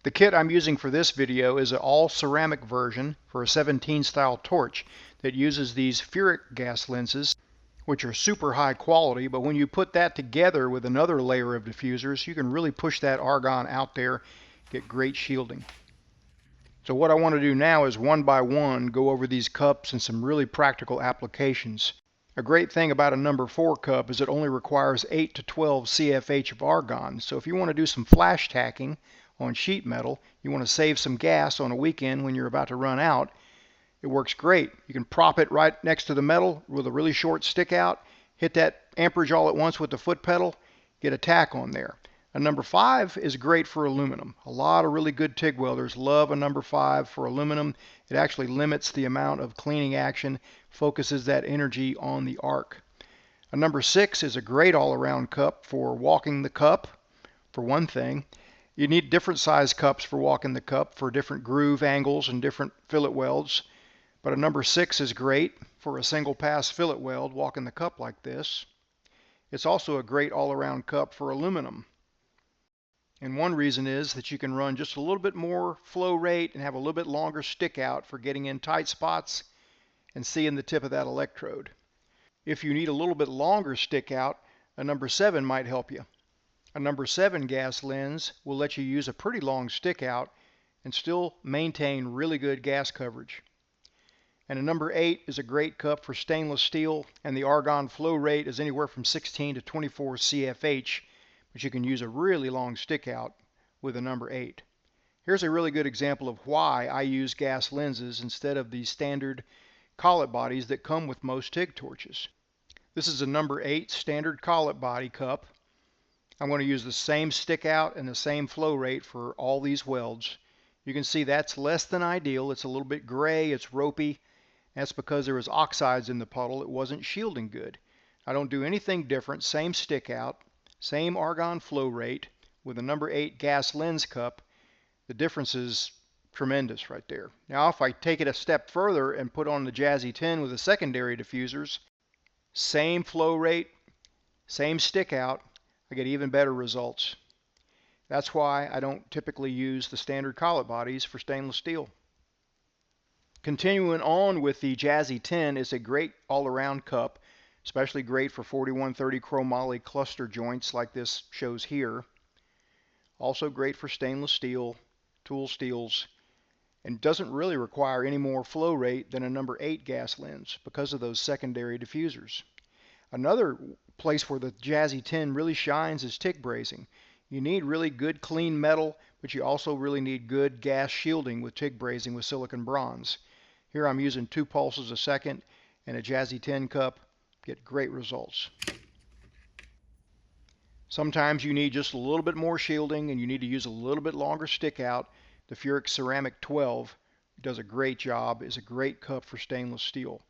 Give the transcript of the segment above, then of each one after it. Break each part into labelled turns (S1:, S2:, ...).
S1: The kit I'm using for this video is an all ceramic version for a 17 style torch that uses these furick gas lenses, which are super high quality, but when you put that together with another layer of diffusers, you can really push that argon out there, get great shielding. So what I want to do now is one by one go over these cups and some really practical applications. A great thing about a number 4 cup is it only requires 8 to 12 CFH of argon. So if you want to do some flash tacking on sheet metal, you want to save some gas on a weekend when you're about to run out, it works great. You can prop it right next to the metal with a really short stick out, hit that amperage all at once with the foot pedal, get a tack on there. A number 5 is great for aluminum. A lot of really good TIG welders love a number 5 for aluminum. It actually limits the amount of cleaning action, focuses that energy on the arc. A number 6 is a great all-around cup for walking the cup, for one thing. You need different size cups for walking the cup for different groove angles and different fillet welds. But a number 6 is great for a single pass fillet weld walking the cup like this. It's also a great all-around cup for aluminum. And one reason is that you can run just a little bit more flow rate and have a little bit longer stick out for getting in tight spots and seeing the tip of that electrode. If you need a little bit longer stick out, a number 7 might help you. A number 7 gas lens will let you use a pretty long stick out and still maintain really good gas coverage. And a number 8 is a great cup for stainless steel, and the argon flow rate is anywhere from 16 to 24 CFH, but you can use a really long stick out with a number 8. Here's a really good example of why I use gas lenses instead of the standard collet bodies that come with most TIG torches. This is a number 8 standard collet body cup. I'm going to use the same stick out and the same flow rate for all these welds. You can see that's less than ideal. It's a little bit gray, it's ropey. That's because there was oxides in the puddle. It wasn't shielding good. I don't do anything different. Same stick out, same argon flow rate with a number 8 gas lens cup. The difference is tremendous right there. Now if I take it a step further and put on the Jazzy 10 with the secondary diffusers, same flow rate, same stick out, I get even better results. That's why I don't typically use the standard collet bodies for stainless steel. Continuing on with the Jazzy 10 is a great all-around cup, especially great for 4130 chromoly cluster joints like this shows here. Also great for stainless steel, tool steels, and doesn't really require any more flow rate than a number 8 gas lens because of those secondary diffusers. Another place where the Jazzy 10 really shines is TIG brazing. You need really good clean metal, but you also really need good gas shielding with TIG brazing with silicon bronze. Here I'm using 2 pulses a second and a Jazzy 10 cup. Get great results. Sometimes you need just a little bit more shielding and you need to use a little bit longer stick out. The Furick Ceramic 12 does a great job, is a great cup for stainless steel.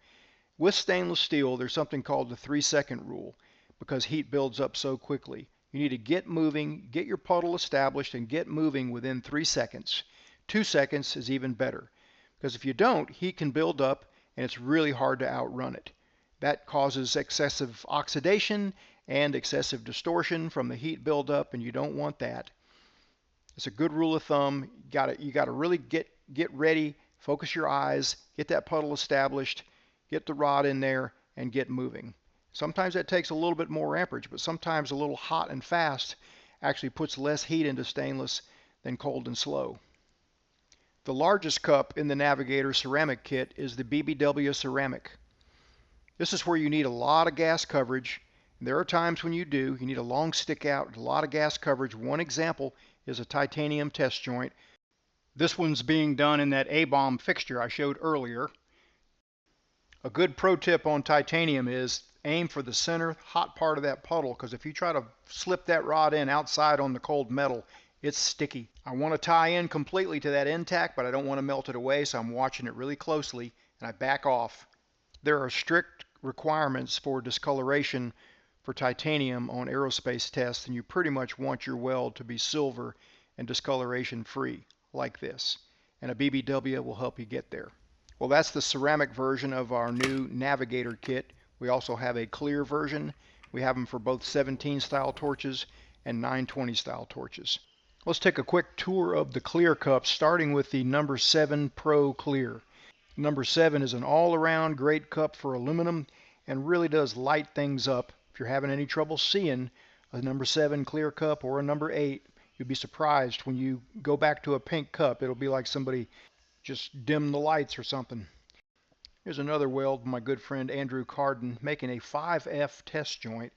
S1: With stainless steel, there's something called the 3-second rule because heat builds up so quickly. You need to get moving, get your puddle established, and get moving within 3 seconds. 2 seconds is even better because if you don't, heat can build up and it's really hard to outrun it. That causes excessive oxidation and excessive distortion from the heat buildup, and you don't want that. It's a good rule of thumb. You got to really get ready, focus your eyes, get that puddle established, get the rod in there, and get moving. Sometimes that takes a little bit more amperage, but sometimes a little hot and fast actually puts less heat into stainless than cold and slow. The largest cup in the Navigator ceramic kit is the BBW ceramic. This is where you need a lot of gas coverage. There are times when you do. You need a long stick out, a lot of gas coverage. One example is a titanium test joint. This one's being done in that A-bomb fixture I showed earlier. A good pro tip on titanium is aim for the center hot part of that puddle, because if you try to slip that rod in outside on the cold metal, it's sticky. I want to tie in completely to that end tack, but I don't want to melt it away, so I'm watching it really closely and I back off. There are strict requirements for discoloration for titanium on aerospace tests, and you pretty much want your weld to be silver and discoloration free like this, and a BBW will help you get there. Well, that's the ceramic version of our new Navigator kit. We also have a clear version. We have them for both 17 style torches and 920 style torches. Let's take a quick tour of the clear cups, starting with the number 7 Pro Clear. Number 7 is an all-around great cup for aluminum and really does light things up. If you're having any trouble seeing a number 7 clear cup or a number 8, you'll be surprised when you go back to a pink cup. It'll be like somebody just dimmed the lights or something. Here's another weld my good friend Andrew Carden making a 5F test joint.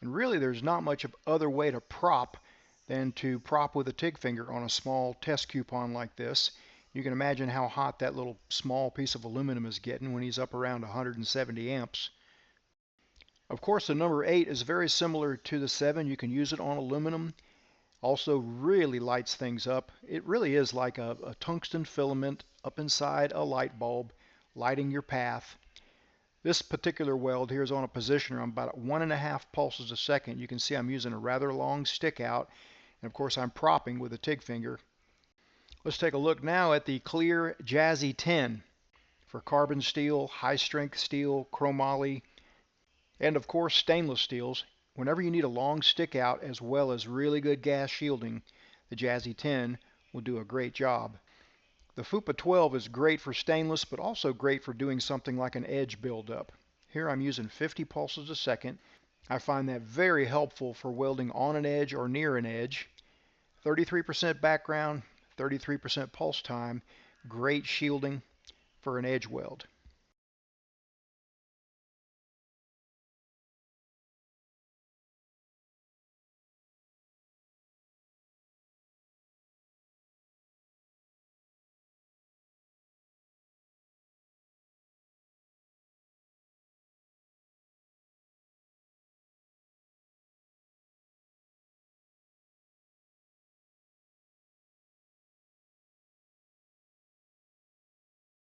S1: And really there's not much of other way to prop than to prop with a TIG finger on a small test coupon like this. You can imagine how hot that little small piece of aluminum is getting when he's up around 170 amps. Of course, the number 8 is very similar to the 7. You can use it on aluminum. Also really lights things up. It really is like a tungsten filament up inside a light bulb, lighting your path. This particular weld here is on a positioner. I'm about 1.5 pulses a second. You can see I'm using a rather long stick out. And of course I'm propping with a TIG finger. Let's take a look now at the clear Jazzy 10 for carbon steel, high strength steel, chromoly, and of course stainless steels. Whenever you need a long stick out as well as really good gas shielding, the Jazzy 10 will do a great job. The FUPA 12 is great for stainless, but also great for doing something like an edge buildup. Here I'm using 50 pulses a second. I find that very helpful for welding on an edge or near an edge. 33% background, 33% pulse time, great shielding for an edge weld.